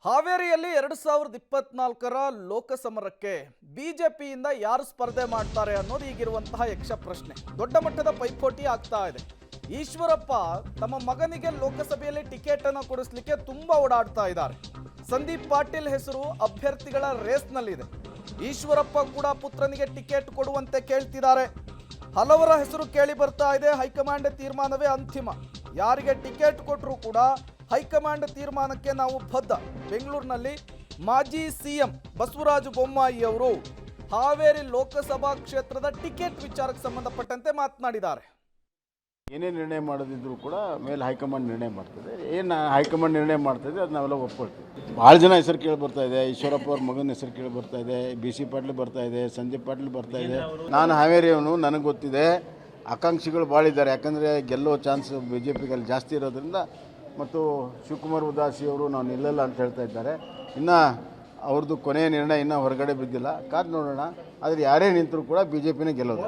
ಹಾವೇರಿಯಲ್ಲಿ 2024ರ ಲೋಕಸಮರಕ್ಕೆ ಬಿಜೆಪಿಯಿಂದ ಯಾರು ಸ್ಪರ್ಧೆ ಮಾಡ್ತಾರೆ ಅನ್ನೋದು ಈಗಿರುವಂತಹ ಯಕ್ಷ ಪ್ರಶ್ನೆ. ದೊಡ್ಡ ಮಟ್ಟದ ಪೈಪೋಟಿ ಆಗ್ತಾ ಇದೆ. ಈಶ್ವರಪ್ಪ ತಮ್ಮ ಮಗನಿಗೆ ಲೋಕಸಭೆಯಲ್ಲಿ ಟಿಕೆಟ್ ಅನ್ನು ಕೊಡಿಸಲಿಕ್ಕೆ ತುಂಬಾ ಓಡಾಡ್ತಾ ಇದ್ದಾರೆ. ಸಂದೀಪ್ ಪಾಟೀಲ್ ಹೆಸರು ಅಭ್ಯರ್ಥಿಗಳ ರೇಸ್ನಲ್ಲಿದೆ. ಈಶ್ವರಪ್ಪ ಕೂಡ ಪುತ್ರನಿಗೆ ಟಿಕೆಟ್ ಕೊಡುವಂತೆ ಕೇಳ್ತಿದ್ದಾರೆ. ಹಲವರ ಹೆಸರು ಕೇಳಿ ಬರ್ತಾ ಇದೆ. ಹೈಕಮಾಂಡ್ ತೀರ್ಮಾನವೇ ಅಂತಿಮ. ಯಾರಿಗೆ ಟಿಕೆಟ್ ಕೊಟ್ಟರೂ ಕೂಡ ಹೈಕಮಾಂಡ್ ತೀರ್ಮಾನಕ್ಕೆ ನಾವು ಬದ್ಧ. ಬೆಂಗಳೂರಿನಲ್ಲಿ ಮಾಜಿ ಸಿಎಂ ಬಸವರಾಜ ಬೊಮ್ಮಾಯಿ ಅವರು ಹಾವೇರಿ ಲೋಕಸಭಾ ಕ್ಷೇತ್ರದ ಟಿಕೆಟ್ ವಿಚಾರಕ್ಕೆ ಸಂಬಂಧಪಟ್ಟಂತೆ ಮಾತನಾಡಿದ್ದಾರೆ. ಏನೇ ನಿರ್ಣಯ ಮಾಡೋದಿದ್ರು ಕೂಡ ಮೇಲೆ ಹೈಕಮಾಂಡ್ ನಿರ್ಣಯ ಮಾಡ್ತದೆ. ಏನು ಹೈಕಮಾಂಡ್ ನಿರ್ಣಯ ಮಾಡ್ತದೆ ಅದು ನಾವೆಲ್ಲ ಒಪ್ಕೊಳ್ತೀವಿ. ಭಾಳ ಜನ ಹೆಸರು ಕೇಳಿ ಬರ್ತಾ ಇದೆ. ಈಶ್ವರಪ್ಪ ಅವ್ರ ಮಗನ ಹೆಸರು ಕೇಳಿ ಬರ್ತಾ ಇದೆ. BC ಪಾಟೀಲ್ ಬರ್ತಾ ಇದೆ. ಸಂಜೀವ್ ಪಾಟೀಲ್ ಬರ್ತಾ ಇದೆ. ನಾನು ಹಾವೇರಿಯವನು, ನನಗೆ ಗೊತ್ತಿದೆ. ಆಕಾಂಕ್ಷಿಗಳು ಭಾಳ ಇದ್ದಾರೆ. ಯಾಕಂದರೆ ಗೆಲ್ಲೋ ಚಾನ್ಸ್ BJPಗೆ ಅಲ್ಲಿ ಜಾಸ್ತಿ ಇರೋದ್ರಿಂದ. ಮತ್ತು ಶಿವಕುಮಾರ್ ಉದಾಸಿ ಅವರು ನಾವು ನಿಲ್ಲಲ್ಲ ಅಂತ ಹೇಳ್ತಾ ಇದ್ದಾರೆ. ಇನ್ನು ಅವ್ರದ್ದು ಕೊನೆಯ ನಿರ್ಣಯ ಇನ್ನೂ ಹೊರಗಡೆ ಬಿದ್ದಿಲ್ಲ. ಕಾದು ನೋಡೋಣ. ಆದರೆ ಯಾರೇ ನಿಂತರೂ ಕೂಡ BJPನೇ ಗೆಲ್ಲೋದು.